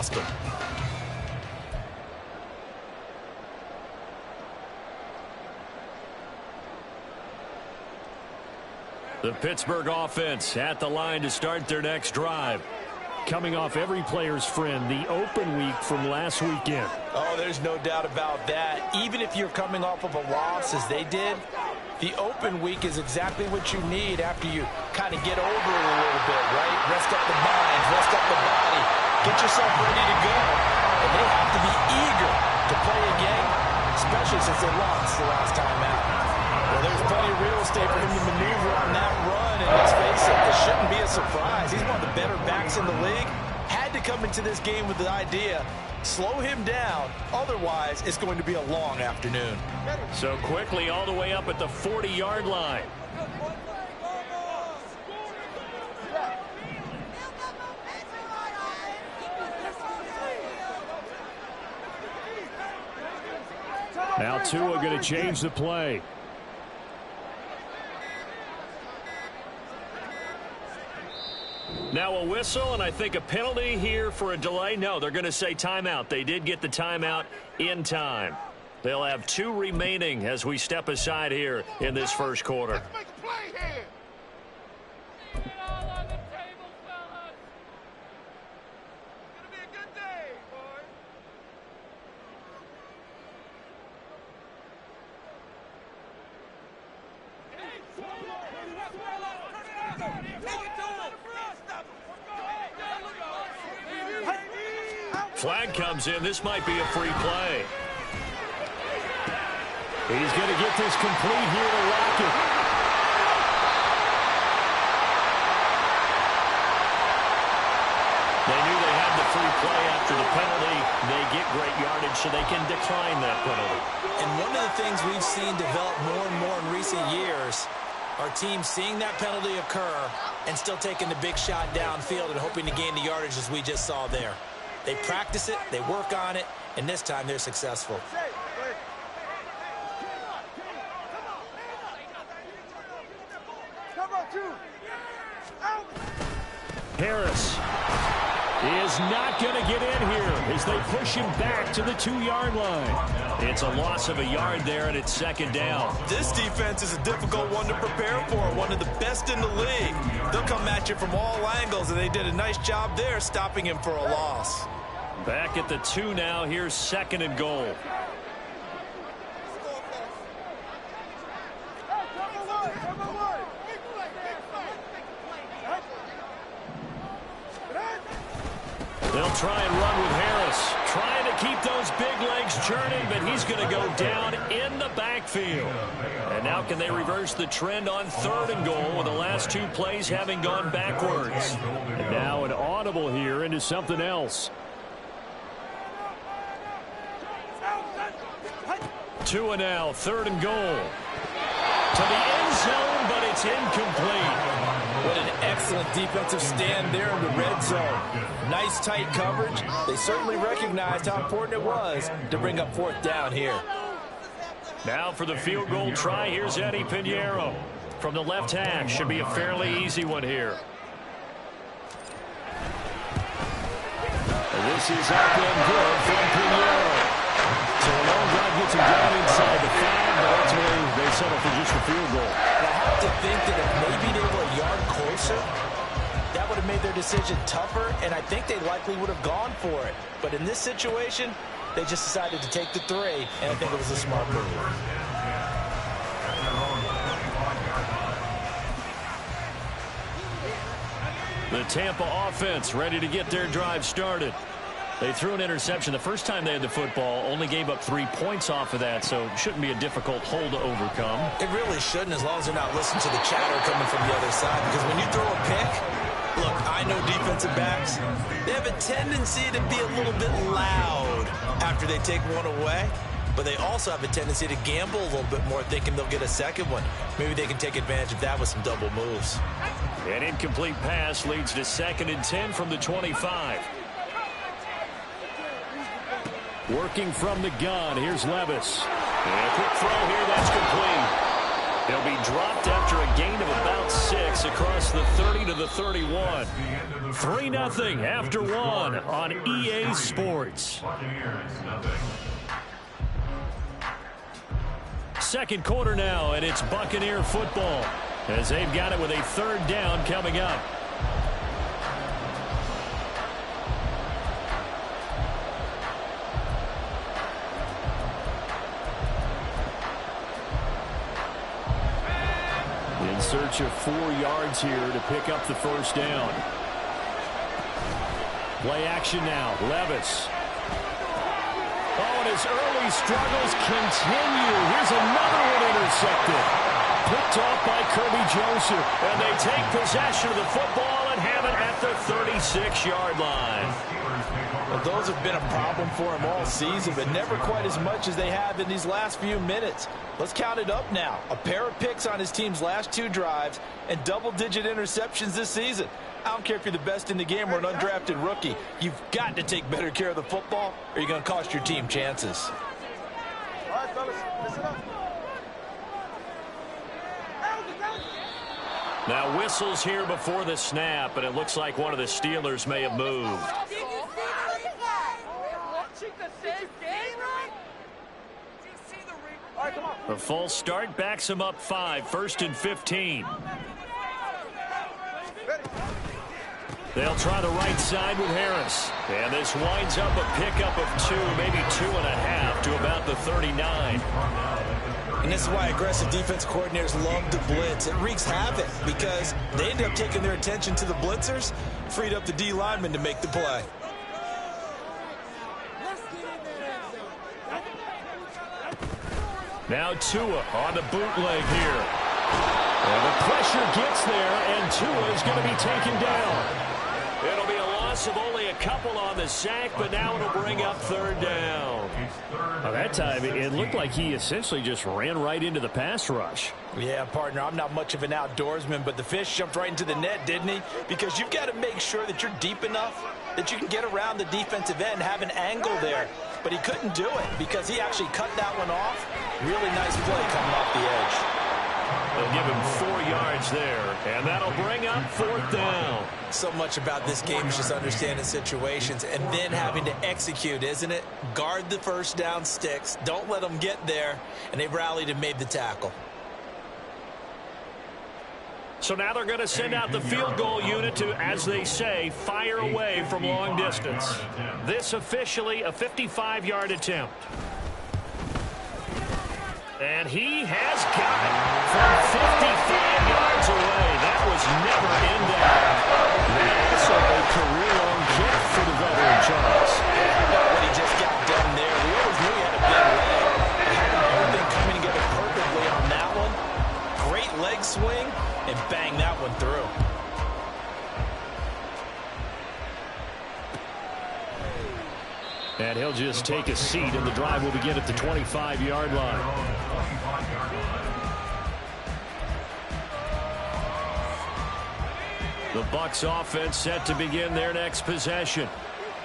lost them. The Pittsburgh offense at the line to start their next drive. Coming off every player's friend, the open week from last weekend. Oh, there's no doubt about that. Even if you're coming off of a loss, as they did, the open week is exactly what you need after you kind of get over it a little bit, right? Rest up the mind, rest up the body, get yourself ready to go. And they have to be eager to play again, especially since they lost the last time out. Well, there's plenty of real estate for him to maneuver on that run, and let's face it, this shouldn't be a surprise. He's one of the better backs in the league. Had to come into this game with the idea, slow him down, otherwise it's going to be a long afternoon. So quickly all the way up at the 40-yard line. Now Tua going to change the play. Now a whistle, and I think a penalty here for a delay. No, they're going to say timeout. They did get the timeout in time. They'll have 2 remaining as we step aside here in this first quarter. Let's make a play here. Get it all on the table, fellas. It's going to be a good day, boys. Flag comes in. This might be a free play. He's going to get this complete here to Lockett. They knew they had the free play after the penalty. They get great yardage, so they can decline that penalty. And one of the things we've seen develop more and more in recent years are teams seeing that penalty occur and still taking the big shot downfield and hoping to gain the yardage as we just saw there. They practice it, they work on it, and this time they're successful. Harris is not going to get in here as they push him back to the 2-yard line. It's a loss of a yard there, and it's second down. This defense is a difficult one to prepare for, one of the best in the league. They'll come at you from all angles, and they did a nice job there stopping him for a loss. Back at the 2 now. Here's second and goal. They'll try and run with Harris, trying to keep those big legs churning, but he's going to go down in the backfield. And now can they reverse the trend on 3rd and goal with the last 2 plays having gone backwards? And now an audible here into something else. Tua now, 3rd and goal. To the end zone, but it's incomplete. What an excellent defensive stand there in the red zone. Nice tight coverage. They certainly recognized how important it was to bring up 4th down here. Now for the field goal try, here's Eddie Pinheiro. From the left hash, should be a fairly easy one here. And this is up and good from Pinheiro. So a long drive gets him down inside the 5, but ultimately they settle for just a field goal. I have to think that if maybe they were a yard closer, that would have made their decision tougher, and I think they likely would have gone for it. But in this situation, they just decided to take the 3, and I think it was a smart move. The Tampa offense ready to get their drive started. They threw an interception the first time they had the football, only gave up 3 points off of that, so it shouldn't be a difficult hole to overcome. It really shouldn't, as long as they're not listening to the chatter coming from the other side, because when you throw a pick, look, I know defensive backs, they have a tendency to be a little bit loud after they take one away, but they also have a tendency to gamble a little bit more, thinking they'll get a second one. Maybe they can take advantage of that with some double moves. An incomplete pass leads to 2nd and 10 from the 25. Working from the gun, here's Levis. And a quick throw here, that's complete. He'll be dropped after a gain of about 6, Bucs across the 30 to the 31. 3-0 after one on EA Sports. Second quarter now, and it's Buccaneer football as they've got it with a third down coming up. In search of 4 yards here to pick up the first down. Play action now. Levis. Oh, and his early struggles continue. Here's another one intercepted. Picked off by Kirby Joseph. And they take possession of the football and have it at the 36-yard line. Well, those have been a problem for him all season, but never quite as much as they have in these last few minutes. Let's count it up now. A pair of picks on his team's last 2 drives and double-digit interceptions this season. I don't care if you're the best in the game or an undrafted rookie. You've got to take better care of the football or you're going to cost your team chances. All right, fellas, listen up. Now whistles here before the snap, and it looks like one of the Steelers may have moved. A false start backs him up 5, 1st and 15. They'll try the right side with Harris. And this winds up a pickup of 2, maybe 2.5 to about the 39. And this is why aggressive defense coordinators love to blitz. It wreaks havoc because they end up taking their attention to the blitzers, freed up the D lineman to make the play. Now Tua on the bootleg here. And the pressure gets there, and Tua is going to be taken down. It'll be a loss of only a couple on the sack, but now it'll bring up third down. Well, that time, it looked like he essentially just ran right into the pass rush. Yeah, partner, I'm not much of an outdoorsman, but the fish jumped right into the net, didn't he? Because you've got to make sure that you're deep enough that you can get around the defensive end and have an angle there. But he couldn't do it because he actually cut that one off. Really nice play coming off the edge. They'll give him 4 yards there, and that'll bring up 4th down. So much about this game is just understanding situations and then having to execute, isn't it? Guard the first down sticks. Don't let them get there. And they rallied and made the tackle. So now they're going to send out the field goal unit to, as they say, fire away from long distance. This officially a 55-yard attempt. And he has got it from 55 yards away. That was never in doubt. That also a career-long kick for the veteran Charles. What he just got done there, we always knew he had a big leg. Everything coming together perfectly on that one. Great leg swing, and bang that one through. And he'll just take a seat, and the drive will begin at the 25-yard line. The Bucs offense set to begin their next possession.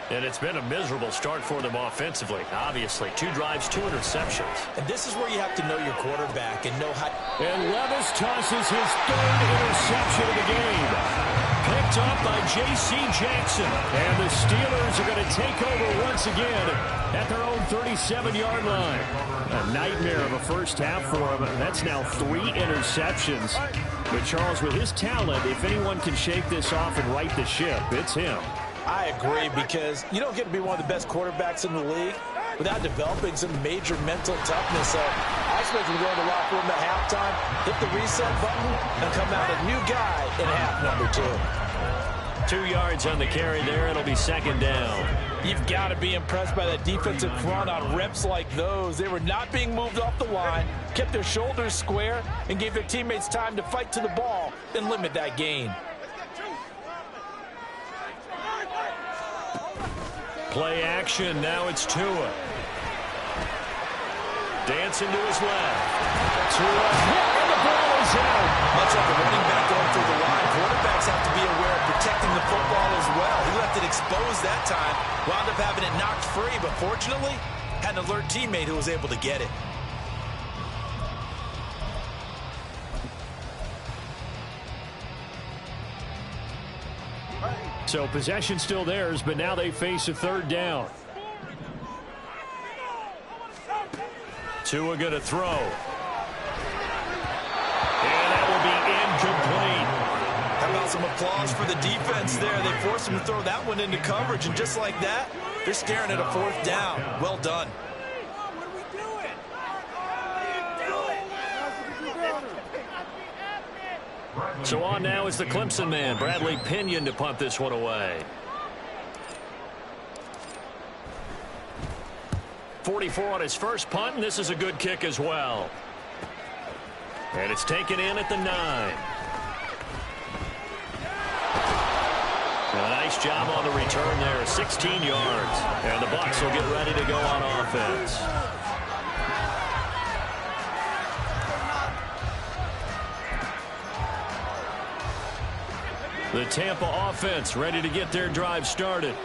And it's been a miserable start for them offensively. Obviously, 2 drives, 2 interceptions. And this is where you have to know your quarterback and know how. And Levis tosses his 3rd interception of the game. Picked up by J.C. Jackson. And the Steelers are going to take over once again at their own 37-yard line. A nightmare of a first half for him. That's now 3 interceptions. But Charles, with his talent, if anyone can shake this off and right the ship, it's him. I agree, because you don't get to be one of the best quarterbacks in the league without developing some major mental toughness. So I expect him to go in the locker room at halftime, hit the reset button, and come out a new guy in half number 2. 2 yards on the carry there. It'll be 2nd down. You've got to be impressed by that defensive front on reps like those. They were not being moved off the line, kept their shoulders square, and gave their teammates time to fight to the ball and limit that gain. Play action. Now it's Tua. Dancing to his left. Tua hit, and the ball is out. Much like a running back going through the line, quarterbacks have to be aware of protecting the football as well. He left it exposed that time, wound up having it knocked free, but fortunately, had an alert teammate who was able to get it. So possession still theirs, but now they face a third down. Tua going to throw. And that will be incomplete. How about some applause for the defense there? They forced him to throw that one into coverage, and just like that, they're staring at a fourth down. Well done. So on now is the Clemson man, Bradley Pinion, to punt this one away. 44 on his first punt, and this is a good kick as well. And it's taken in at the 9. A nice job on the return there, 16 yards. And the Bucs will get ready to go on offense. The Tampa offense ready to get their drive started.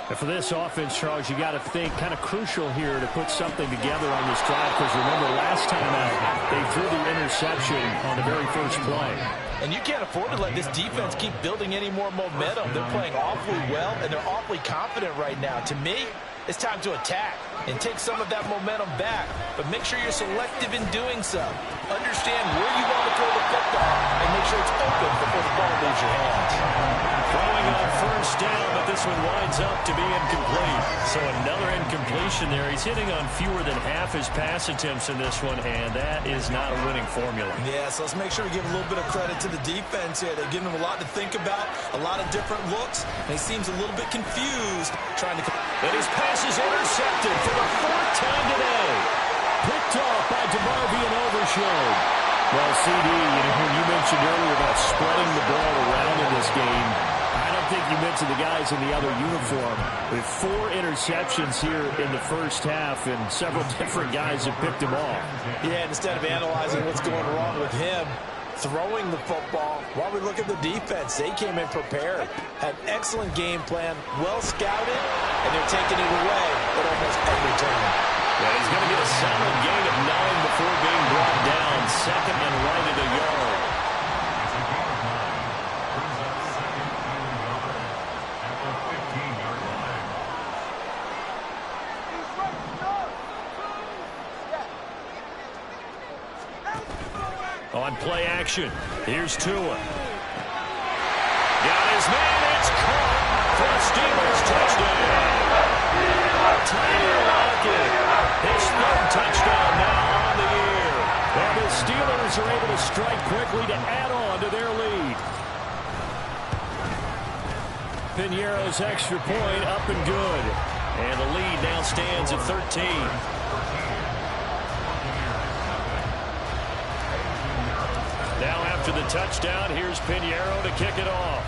And for this offense, Charles, you got to think kind of crucial here to put something together on this drive, because remember last time out they threw the interception on the very first play. And you can't afford to let this defense keep building any more momentum. They're playing awfully well, and they're awfully confident right now. To me, it's time to attack and take some of that momentum back. But make sure you're selective in doing so. Understand where you want to throw the football and make sure it's open before the ball leaves your hands. Throwing on first down, but this one winds up to be incomplete. So another incompletion there. He's hitting on fewer than half his pass attempts in this one, and that is not a winning formula. Yeah, so let's make sure we give a little bit of credit to the defense here. They're giving him a lot to think about, a lot of different looks, and he seems a little bit confused trying to... And his pass is intercepted for the 4th time today. Picked off by DeMarvion Overshown. Well, CD, when you mentioned earlier about spreading the ball around in this game, I don't think you mentioned the guys in the other uniform. With 4 interceptions here in the first half, and several different guys have picked him off. Yeah, instead of analyzing what's going wrong with him, throwing the football, while we look at the defense, they came in prepared, had excellent game plan, well scouted, and they're taking it away at almost every turn. Yeah, he's going to get a solid gain of 9 before being brought down. Second and right at a yard. On play action, here's Tua. Got his man, it's caught for a Steelers touchdown. Tyler Lockett, his 3rd touchdown now on the year. And the Steelers are able to strike quickly to add on to their lead. Piñeiro's extra point up and good. And the lead now stands at 13. Now after the touchdown, here's Piñeiro to kick it off.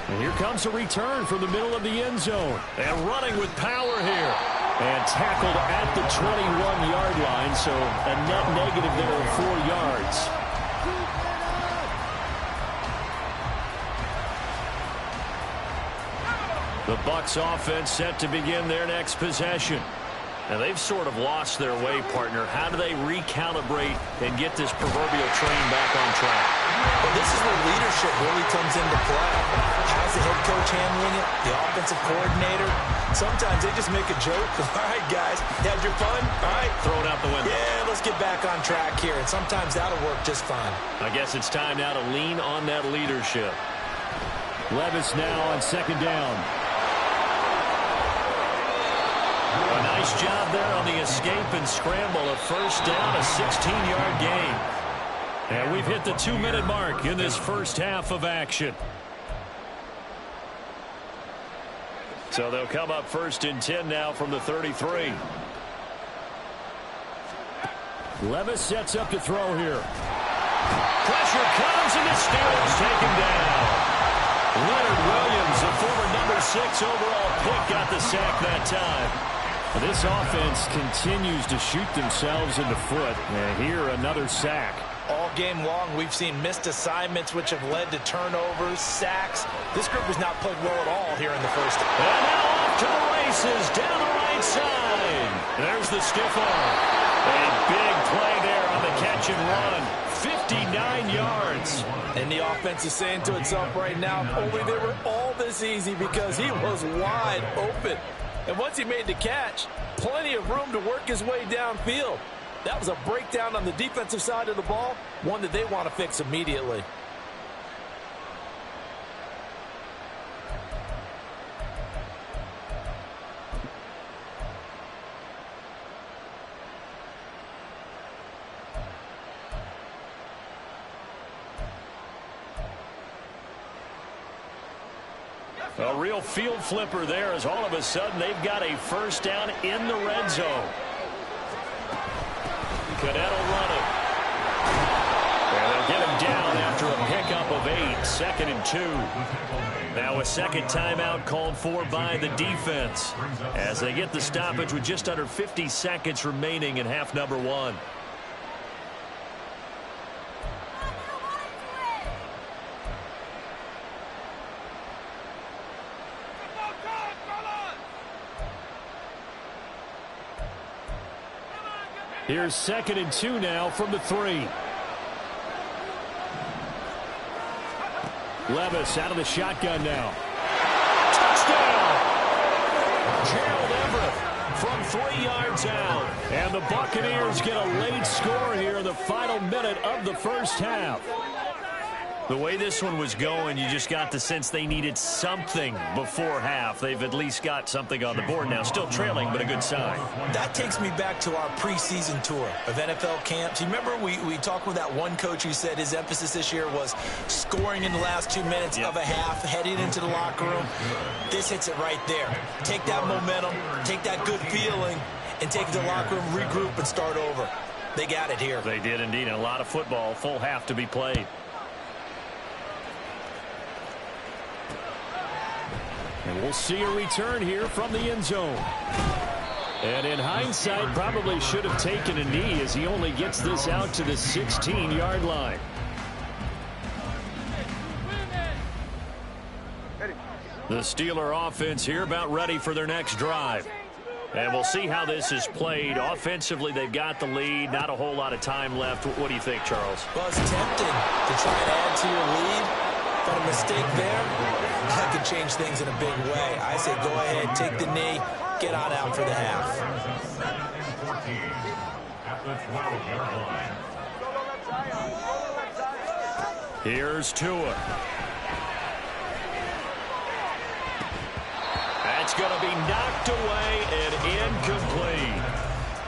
And here comes a return from the middle of the end zone. And running with power here. And tackled at the 21-yard line, so a net negative there of 4 yards. The Bucs offense set to begin their next possession. And they've sort of lost their way, partner. How do they recalibrate and get this proverbial train back on track? Well, this is where leadership really comes into play. How's the head coach handling it? The offensive coordinator? Sometimes they just make a joke. All right, guys, you had your fun? All right. Throw it out the window. Yeah, let's get back on track here. And sometimes that'll work just fine. I guess it's time now to lean on that leadership. Levis now on 2nd down. A nice job there on the escape and scramble. A first down, a 16-yard gain. And we've hit the 2-minute mark in this first half of action. So they'll come up 1st and 10 now from the 33. Levis sets up to throw here. Pressure comes, and the Steelers take him down. Leonard Williams, the former number 6 overall pick, got the sack that time. This offense continues to shoot themselves in the foot. And here, another sack. All game long, we've seen missed assignments, which have led to turnovers, sacks. This group has not played well at all here in the first. And now off to the races, down the right side. There's the stiff arm. A big play there on the catch catch and run. 59 yards. And the offense is saying to itself right now, only they were all this easy because he was wide open. And once he made the catch, plenty of room to work his way downfield. That was a breakdown on the defensive side of the ball, one that they want to fix immediately. A real field flipper there as all of a sudden they've got a first down in the red zone. Cadet will run it. And they'll get him down after a pickup of 8, 2nd and 2. Now a second timeout called for by the defense as they get the stoppage with just under 50 seconds remaining in half number 1. Here's 2nd and 2 now from the 3. Levis out of the shotgun now. Touchdown! Gerald Everett from 3 yards out. And the Buccaneers get a late score here in the final minute of the first half. The way this one was going, you just got the sense they needed something before half. They've at least got something on the board now. Still trailing, but a good sign. That takes me back to our preseason tour of NFL camps. You remember we talked with that one coach who said his emphasis this year was scoring in the last 2 minutes of a half, heading into the locker room. This hits it right there. Take that momentum, take that good feeling, and take it to the locker room, regroup, and start over. They got it here. They did indeed. And a lot of football, full half to be played. And we'll see a return here from the end zone. And in hindsight, probably should have taken a knee as he only gets this out to the 16-yard line. The Steeler offense here about ready for their next drive. And we'll see how this is played. Offensively, they've got the lead. Not a whole lot of time left. What do you think, Charles? Well, it's tempting to try and add to your lead. But a mistake there, that could change things in a big way. I say go ahead, take the knee, get on out for the half. Here's Tua. That's going to be knocked away and incomplete.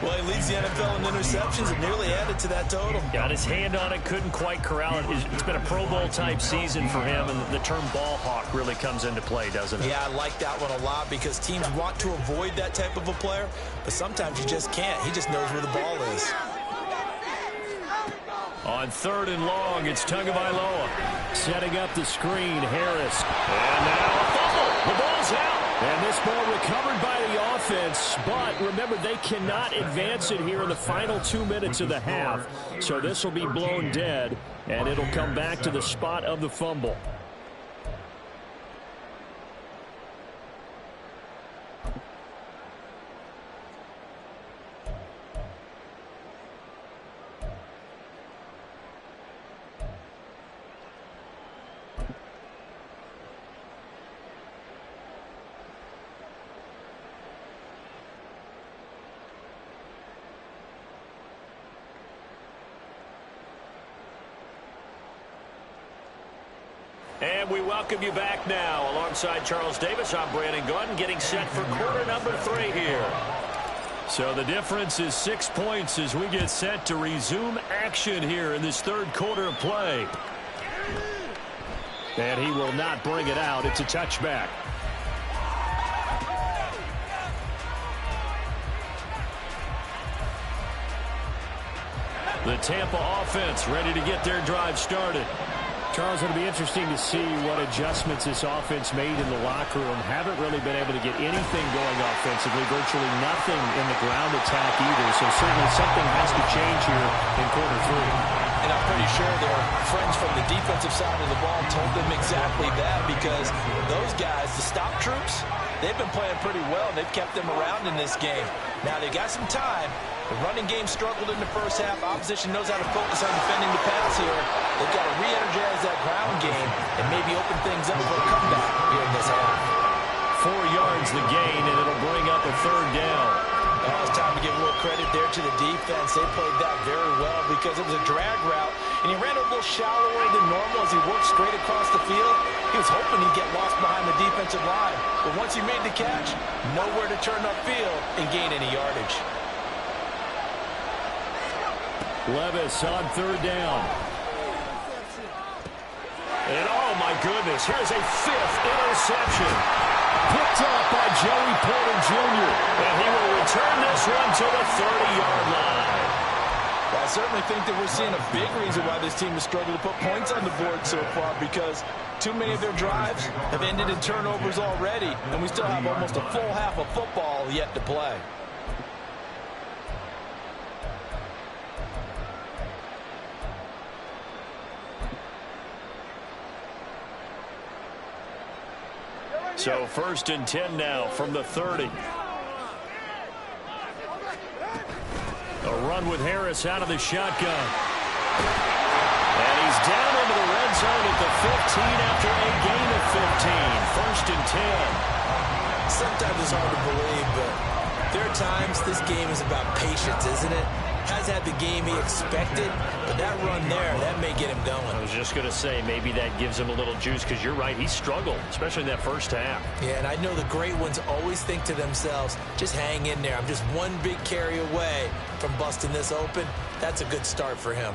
Well, he leads the NFL in interceptions and nearly added to that total. Got his hand on it, couldn't quite corral it. It's been a Pro Bowl-type season for him, and the term ball hawk really comes into play, doesn't it? Yeah, I like that one a lot because teams want to avoid that type of a player, but sometimes you just can't. He just knows where the ball is. On 3rd and long, it's Tagovailoa. Setting up the screen, Harris. And now a fumble. The ball's out. And this ball recovered by the offense, but remember, they cannot advance it here in the final 2 minutes of the half. So this will be blown dead, and it'll come back to the spot of the fumble. And we welcome you back now. Alongside Charles Davis, I'm Brandon Gunn, getting set for quarter number 3 here. So the difference is 6 points as we get set to resume action here in this 3rd quarter of play. And he will not bring it out. It's a touchback. The Tampa offense ready to get their drive started. Charles, it'll be interesting to see what adjustments this offense made in the locker room. Haven't really been able to get anything going offensively, virtually nothing in the ground attack either. So certainly something has to change here in quarter 3. And I'm pretty sure their friends from the defensive side of the ball told them exactly that because those guys, the stop troops, they've been playing pretty well. They've kept them around in this game. Now, they've got some time, The running game struggled in the first half. Opposition knows how to focus on defending the pass here. They've got to re-energize that ground game and maybe open things up for a comeback here in this half. 4 yards the gain, and it'll bring up a 3rd down. It's time to give a little credit there to the defense. They played that very well because it was a drag route, and he ran a little shallower than normal as he worked straight across the field. He was hoping he'd get lost behind the defensive line, but once he made the catch, nowhere to turn upfield and gain any yardage. Levis on 3rd down. And oh my goodness, here's a 5th interception. Picked up by Joey Porter Jr. And he will return this one to the 30-yard line. Well, I certainly think that we're seeing a big reason why this team has struggled to put points on the board so far, because too many of their drives have ended in turnovers already, and we still have almost a full half of football yet to play. So 1st and 10 now from the 30. A run with Harris out of the shotgun. And he's down into the red zone at the 15 after a gain of 15. 1st and 10. Sometimes it's hard to believe, but there are times this game is about patience, isn't it? Has had the game he expected, but that run there, that may get him going. I was just going to say, maybe that gives him a little juice, because you're right, he struggled, especially in that first half. Yeah, and I know the great ones always think to themselves, just hang in there. I'm just one big carry away from busting this open. That's a good start for him.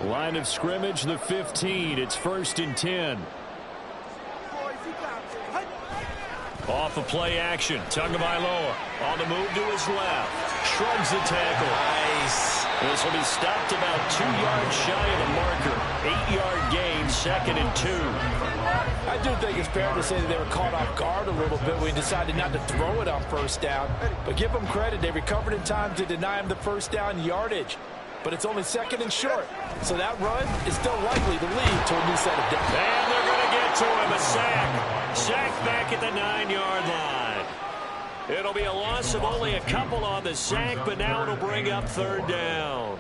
Line of scrimmage, the 15. It's 1st and 10. Off of play action. Tagovailoa on the move to his left. Shrugs the tackle. Nice. This will be stopped about 2 yards shy of the marker. 8-yard gain, 2nd and 2. I do think it's fair to say that they were caught off guard a little bit when he decided not to throw it on 1st down. But give them credit. They recovered in time to deny him the 1st down yardage. But it's only 2nd and short. So that run is still likely to lead to a new set of downs. And they're going to get to him. A sack. Sack back at the 9-yard line. It'll be a loss of only a couple on the sack, but now it'll bring up 3rd down.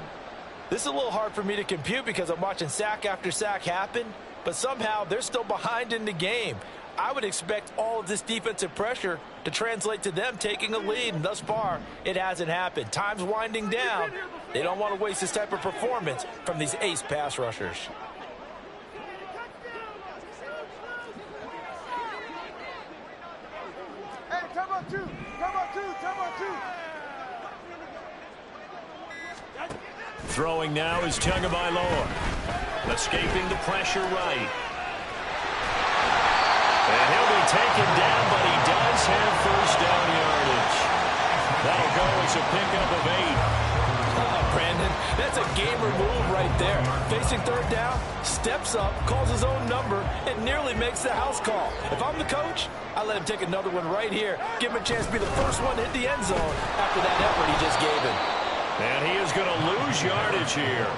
This is a little hard for me to compute because I'm watching sack after sack happen, but somehow they're still behind in the game. I would expect all of this defensive pressure to translate to them taking a lead, and thus far, it hasn't happened. Time's winding down. They don't want to waste this type of performance from these ace pass rushers. Hey, come on, 2. Come on, 2. Come on, 2. Throwing now is Tagovailoa. Escaping the pressure right. And he'll be taken down, but he does have 1st down yardage. That'll go as a pickup of 8. Brandon, that's a gamer move right there. Facing 3rd down, steps up, calls his own number, and nearly makes the house call. If I'm the coach, I let him take another one right here. Give him a chance to be the first one to hit the end zone after that effort he just gave him. And he is going to lose yardage here.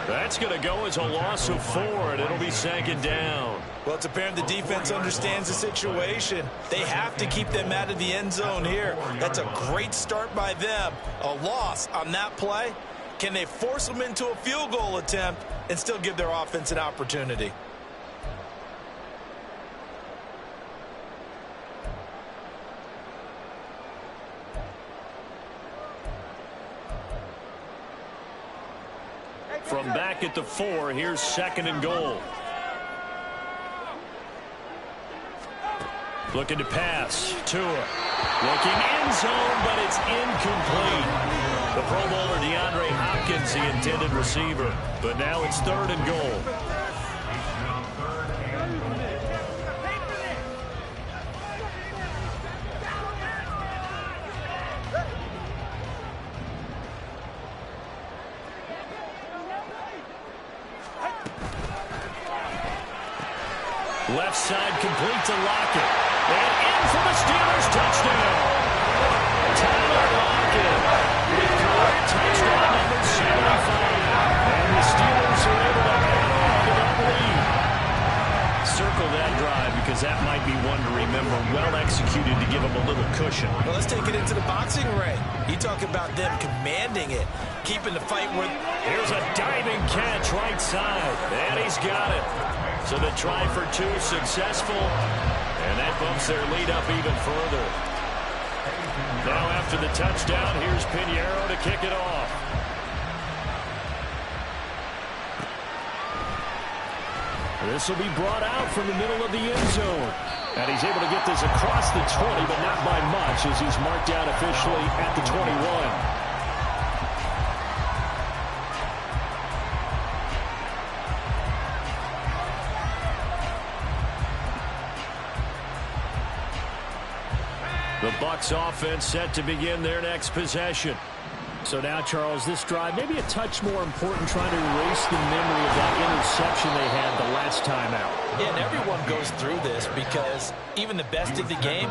That's going to go as a loss of 4, and it'll be 2nd down. Well, it's apparent the defense understands the situation. They have to keep them out of the end zone here. That's a great start by them. A loss on that play. Can they force them into a field goal attempt and still give their offense an opportunity? From back at the 4, here's 2nd and goal. Looking to pass. Tua. Looking end zone, but it's incomplete. The Pro Bowler DeAndre Hopkins, the intended receiver. But now it's 3rd and goal. Left side complete to Lockett. And in for the Steelers touchdown. Tyler Lockett with career touchdown number 75. And the Steelers are able to hang on to that lead. Circle that drive because that might be one to remember. Well executed to give them a little cushion. Well, let's take it into the boxing ring. You talk about them commanding it, keeping the fight with... Here's a diving catch right side, and he's got it. So the try for two successful, and that bumps their lead up even further. Now after the touchdown, here's Pinheiro to kick it off. This will be brought out from the middle of the end zone. And he's able to get this across the 20, but not by much as he's marked down officially at the 21. The Bucs offense set to begin their next possession. So now, Charles, this drive maybe a touch more important, trying to erase the memory of that interception they had the last time out. Yeah, and everyone goes through this because even the best of the game,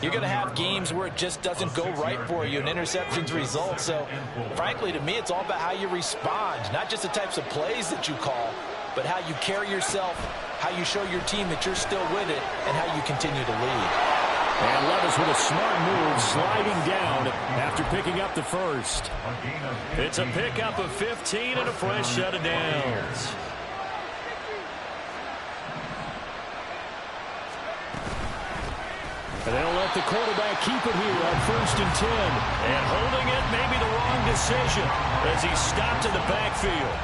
you're going to have games where it just doesn't go right for you and interceptions result. So, frankly, to me, it's all about how you respond, not just the types of plays that you call, but how you carry yourself, how you show your team that you're still with it, and how you continue to lead. And Levis with a smart move, sliding down after picking up the first. It's a pickup of 15 and a fresh set of downs. And they'll let the quarterback keep it here on 1st and 10. And holding it may be the wrong decision as he's stopped in the backfield.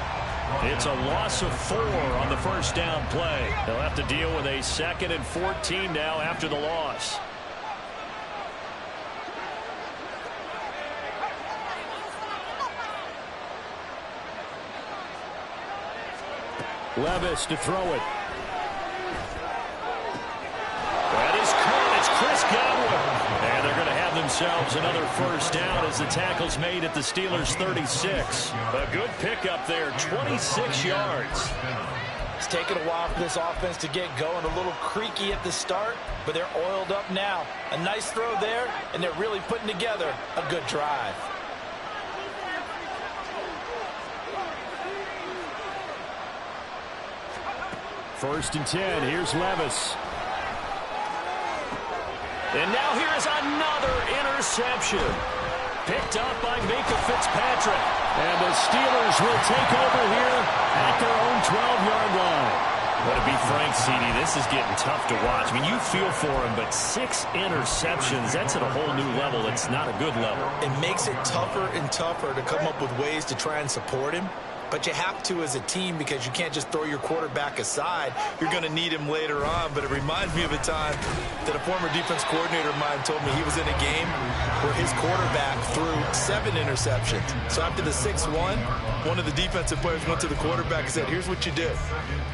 It's a loss of 4 on the first down play. They'll have to deal with a 2nd and 14 now after the loss. Levis to throw it. That is caught. It's Chris Godwin. And they're going to have themselves another first down as the tackle's made at the Steelers' 36. A good pickup there, 26 yards. It's taken a while for this offense to get going. A little creaky at the start, but they're oiled up now. A nice throw there, and they're really putting together a good drive. First and 10. Here's Levis. And now here is another interception. Picked up by Micah Fitzpatrick. And the Steelers will take over here at their own 12-yard line. But to be frank, CD, this is getting tough to watch. I mean, you feel for him, but 6 interceptions, that's at a whole new level. It's not a good level. It makes it tougher and tougher to come up with ways to try and support him. But you have to as a team because you can't just throw your quarterback aside. You're going to need him later on. But it reminds me of a time that a former defense coordinator of mine told me he was in a game where his quarterback threw 7 interceptions. So after the 6th one of the defensive players went to the quarterback and said, here's what you do.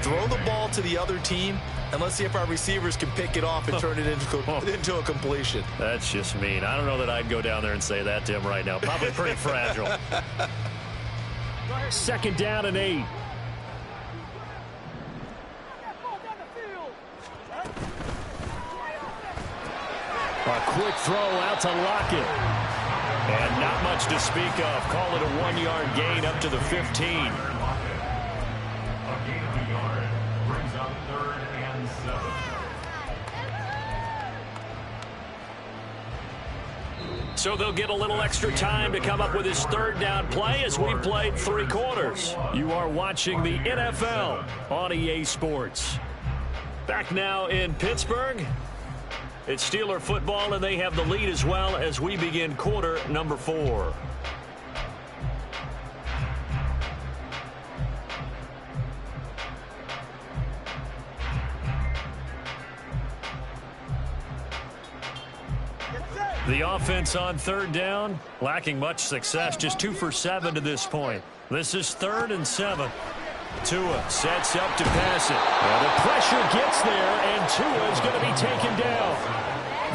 Throw the ball to the other team, and let's see if our receivers can pick it off and turn it into a completion. That's just mean. I don't know that I'd go down there and say that to him right now. Probably pretty fragile. 2nd down and 8. A quick throw out to Lockett. And not much to speak of. Call it a 1-yard gain up to the 15. So they'll get a little extra time to come up with his 3rd down play as we've played 3 quarters. You are watching the NFL on EA Sports. Back now in Pittsburgh. It's Steeler football, and they have the lead as well as we begin quarter number 4. The offense on 3rd down, lacking much success, just 2 for 7 to this point. This is 3rd and 7. Tua sets up to pass it. And the pressure gets there, and Tua is going to be taken down.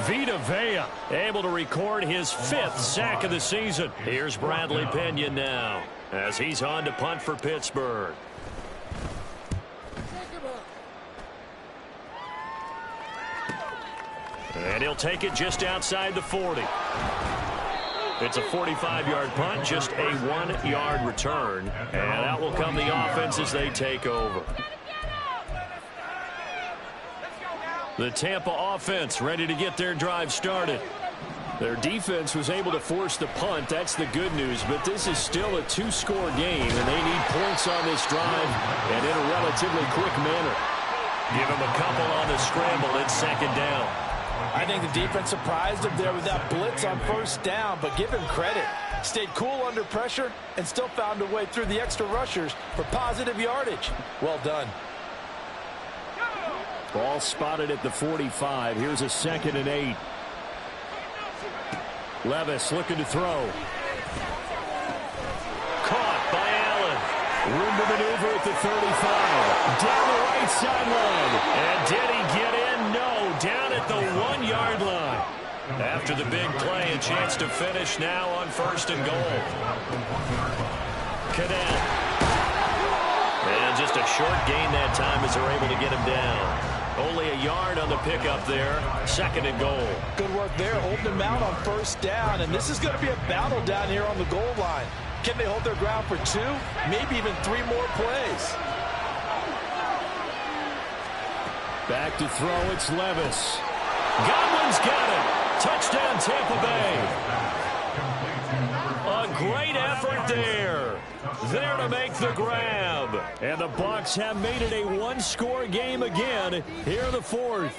Vita Vea able to record his 5th sack of the season. Here's Bradley Pinion now as he's on to punt for Pittsburgh. And he'll take it just outside the 40. It's a 45-yard punt, just a 1-yard return. And out will come the offense as they take over. The Tampa offense ready to get their drive started. Their defense was able to force the punt. That's the good news. But this is still a two-score game, and they need points on this drive and in a relatively quick manner. Give them a couple on the scramble. It's second down. I think the defense surprised him there with that blitz on first down, but give him credit. Stayed cool under pressure and still found a way through the extra rushers for positive yardage. Well done. Ball spotted at the 45. Here's a 2nd and 8. Levis looking to throw. Caught by Allen. Room to maneuver at the 35. Down the right sideline. And did he get in? No. Down at the 1-yard line. After the big play, a chance to finish now on 1st and goal. Cadet. And just a short gain that time as they're able to get him down. Only a yard on the pickup there. 2nd and goal. Good work there, holding him out on first down. And this is going to be a battle down here on the goal line. Can they hold their ground for 2, maybe even 3 more plays? Back to throw, it's Levis. Godwin's got it. Touchdown, Tampa Bay. A great effort there. There to make the grab. And the Bucs have made it a 1-score game again here in the 4th.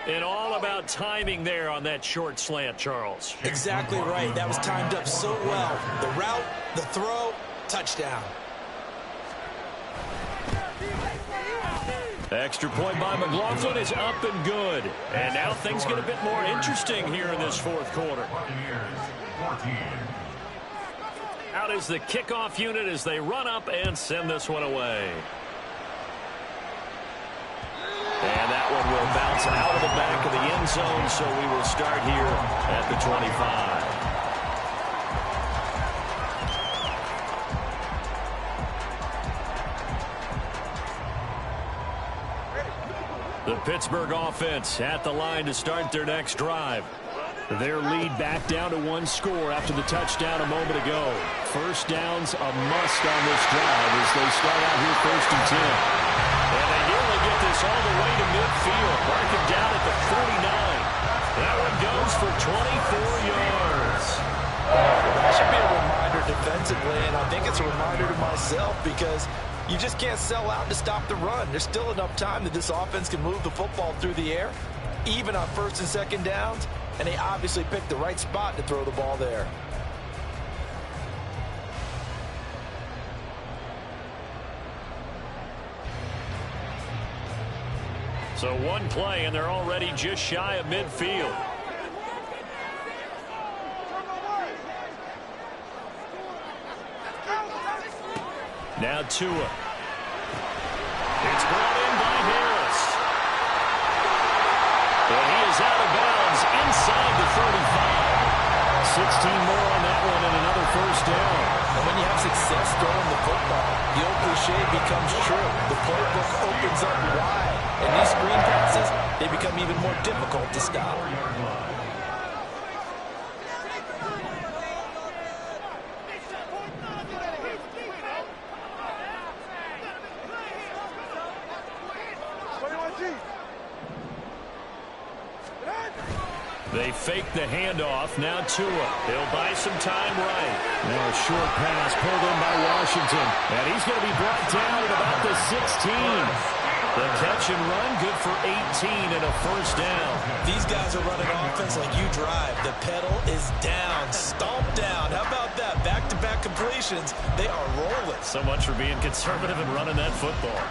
And all about timing there on that short slant, Charles. Exactly right. That was timed up so well. The route, the throw, touchdown. Extra point by McLaughlin is up and good. And now things get a bit more interesting here in this 4th quarter. Out is the kickoff unit as they run up and send this one away. And that one will bounce out of the back of the end zone, so we will start here at the 25. The Pittsburgh offense at the line to start their next drive. Their lead back down to 1 score after the touchdown a moment ago. First down's a must on this drive as they start out here 1st and 10. And they nearly get this all the way to midfield. Mark him down at the 49. That one goes for 24 yards. That should be a reminder defensively, and I think it's a reminder to myself because you just can't sell out to stop the run. There's still enough time that this offense can move the football through the air, even on 1st and 2nd downs, and they obviously picked the right spot to throw the ball there. So 1 play, and they're already just shy of midfield. Now Tua. It's brought in by Harris. And he is out of bounds inside the 35. 16 more on that one and another 1st down. And when you have success throwing the football, the old cliche becomes true. The playbook opens up wide. And these screen passes, they become even more difficult to stop. They fake the handoff. Now Tua. He'll buy some time right. Now a short pass pulled in by Washington. And he's going to be brought down at about the 16. The catch and run good for 18 and a 1st down. These guys are running offense like you drive. The pedal is down, stomped down. How about that? Back-to-back completions. They are rolling. So much for being conservative and running that football.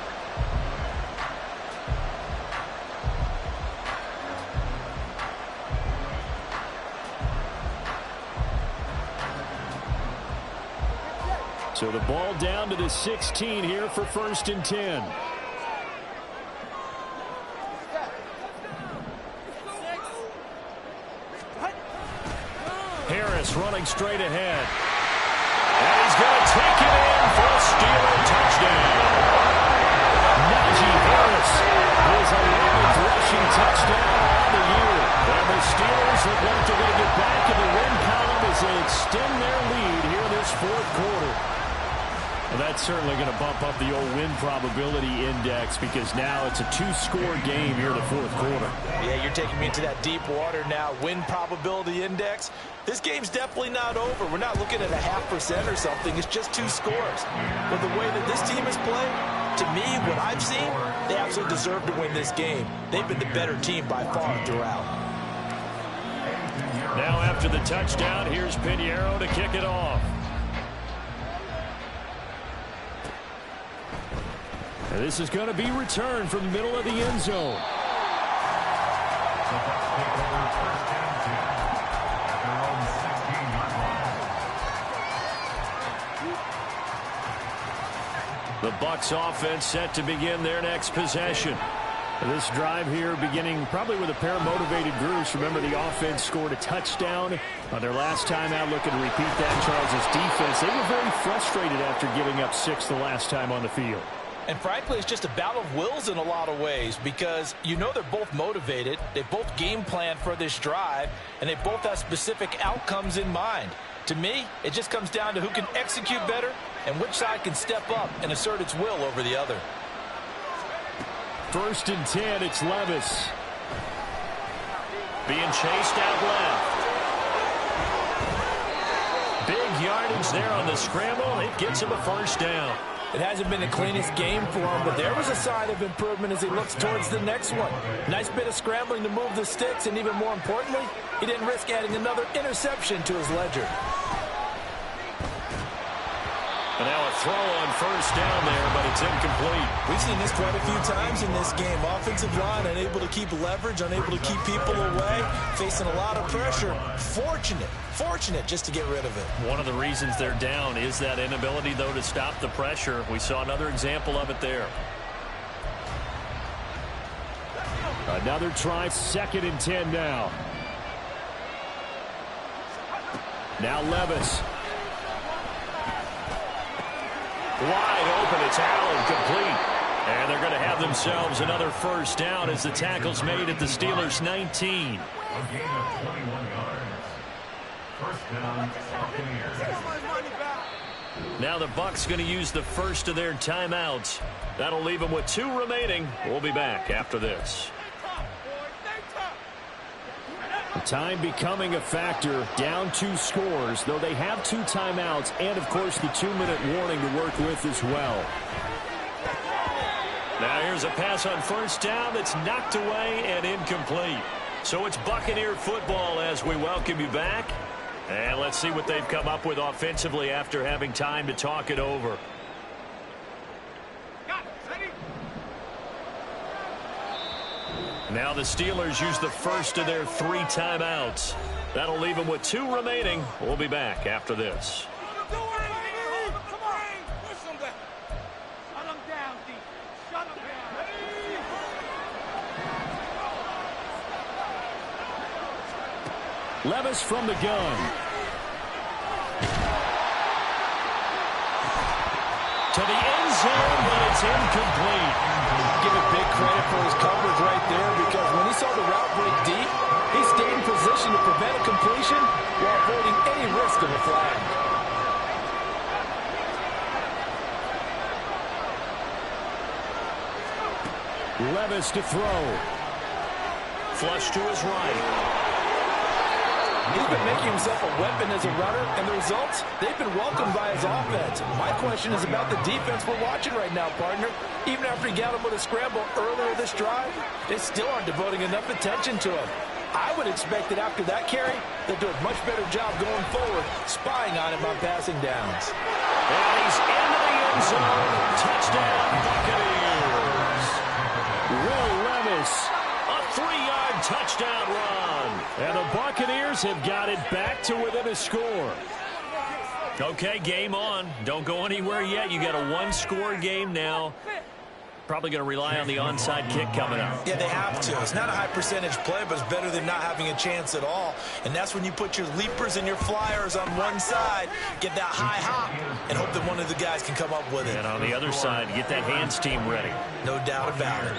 So the ball down to the 16 here for 1st and 10. Harris running straight ahead. And he's going to take it in for a Steeler touchdown. Najee Harris is 11th rushing touchdown on the year. And the Steelers look like they're going to get back in the win column as they extend their lead here in this 4th quarter. Well, that's certainly going to bump up the old win probability index because now it's a 2-score game here in the fourth quarter. Yeah, you're taking me into that deep water now. Win probability index. This game's definitely not over. We're not looking at a 0.5% or something. It's just 2 scores. But the way that this team has played, to me, what I've seen, they absolutely deserve to win this game. They've been the better team by far throughout. Now after the touchdown, here's Pinheiro to kick it off. And this is going to be returned from the middle of the end zone. The Bucs offense set to begin their next possession. This drive here beginning probably with a pair of motivated groups. Remember, the offense scored a touchdown on their last time out. Looking to repeat that in Charles' defense. They were very frustrated after giving up 6 the last time on the field. And frankly, it's just a battle of wills in a lot of ways because you know they're both motivated. They both game planned for this drive, and they both have specific outcomes in mind. To me, it just comes down to who can execute better and which side can step up and assert its will over the other. 1st and 10, it's Levis. Being chased out left. Big yardage there on the scramble. It gets him a 1st down. It hasn't been the cleanest game for him, but there was a sign of improvement as he looks towards the next one. Nice bit of scrambling to move the sticks, and even more importantly, he didn't risk adding another interception to his ledger. And now a throw on 1st down there, but it's incomplete. We've seen this quite a few times in this game. Offensive line unable to keep leverage, unable to keep people away, facing a lot of pressure. Fortunate just to get rid of it. One of the reasons they're down is that inability, though, to stop the pressure. We saw another example of it there. Another try, 2nd and 10 now. Now Levis. Wide open, it's Allen, complete. And they're going to have themselves another 1st down as the tackle's made at the Steelers' 19. Now the Bucs going to use the first of their timeouts. That'll leave them with 2 remaining. We'll be back after this. The time becoming a factor, down 2 scores, though they have 2 timeouts and, of course, the 2-minute warning to work with as well. Now here's a pass on 1st down that's knocked away and incomplete. So it's Buccaneer football as we welcome you back. And let's see what they've come up with offensively after having time to talk it over. Now the Steelers use the first of their 3 timeouts. That'll leave them with 2 remaining. We'll be back after this. Levis from the gun. To the end zone, but it's incomplete. Give it big credit for his coverage right there because when he saw the route break deep, he stayed in position to prevent a completion while avoiding any risk of a flag. Levis to throw. Flush to his right. He's been making himself a weapon as a runner, and the results, they've been welcomed by his offense. My question is about the defense we're watching right now, partner. Even after he got him with a scramble earlier this drive, they still aren't devoting enough attention to him. I would expect that after that carry, they'll do a much better job going forward, spying on him on passing downs. And he's into the end zone. Touchdown, Buccaneers. Will Levis, a 3-yard touchdown run. And the Buccaneers have got it back to within a score. Okay, game on. Don't go anywhere yet. You got a 1-score game now. Probably going to rely on the onside kick coming up. Yeah, they have to. It's not a high percentage play, but it's better than not having a chance at all. And that's when you put your leapers and your flyers on one side, get that high hop, and hope that one of the guys can come up with it. And on the other side, get that hands team ready. No doubt about it.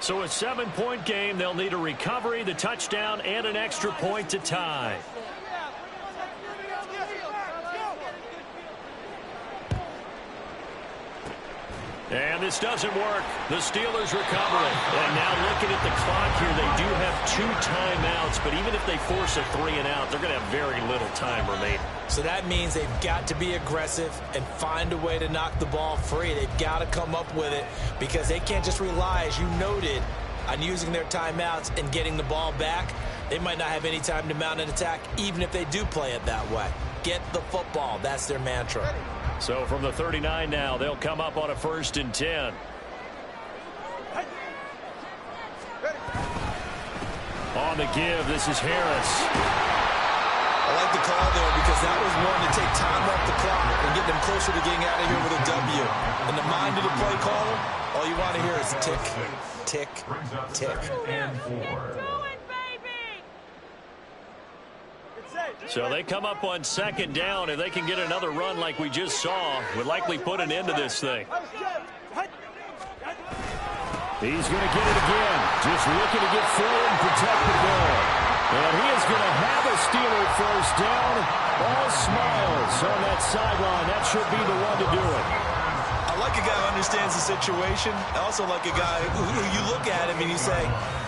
So a 7-point game. They'll need a recovery, the touchdown, and an extra point to tie. And this doesn't work. The Steelers recovering. And now looking at the clock here, they do have 2 timeouts, but even if they force a 3-and-out, they're going to have very little time remaining. So that means they've got to be aggressive and find a way to knock the ball free. They've got to come up with it because they can't just rely, as you noted, on using their timeouts and getting the ball back. They might not have any time to mount an attack, even if they do play it that way. Get the football. That's their mantra. So from the 39 now, they'll come up on a 1st and 10. On the give, this is Harris. I like the call there because that was one to take time off the clock and get them closer to getting out of here with a W. In the mind of the play caller, all you want to hear is tick, tick, tick. So they come up on 2nd down. If they can get another run like we just saw, would likely put an end to this thing. He's going to get it again. Just looking to get forward and protect the ball. And he is going to have a Steeler 1st down. All smiles on that sideline. That should be the one to do it. I like a guy who understands the situation. I also like a guy who you look at him and you say,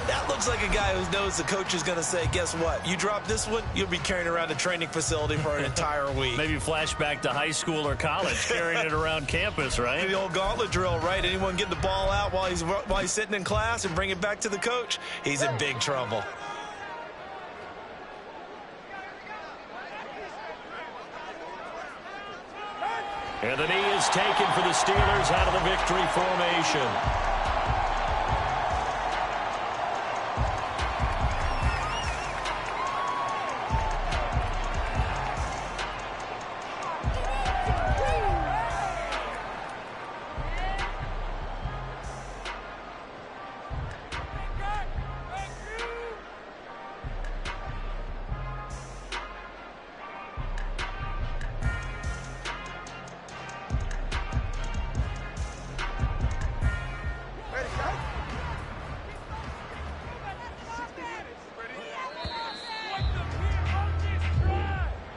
that looks like a guy who knows the coach is going to say, guess what? You drop this one, you'll be carrying around a training facility for an entire week. Maybe flashback to high school or college, carrying it around campus, right? The old gauntlet drill, right? Anyone get the ball out while he's sitting in class and bring it back to the coach, he's in big trouble. And the knee is taken for the Steelers out of the victory formation.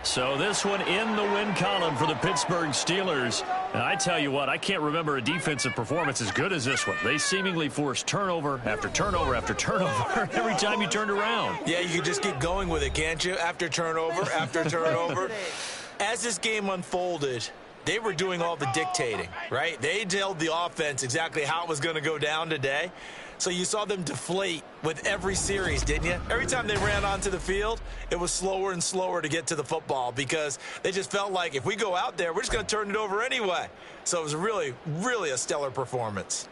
So this one in the win column for the Pittsburgh Steelers. And I tell you what, I can't remember a defensive performance as good as this one. They seemingly forced turnover after turnover after turnover every time you turned around. Yeah, you can just keep going with it, can't you? After turnover, after turnover. As this game unfolded, they were doing all the dictating, right? They told the offense exactly how it was going to go down today. So you saw them deflate with every series, didn't you? Every time they ran onto the field, it was slower and slower to get to the football because they just felt like if we go out there, we're just going to turn it over anyway. So it was really, really a stellar performance.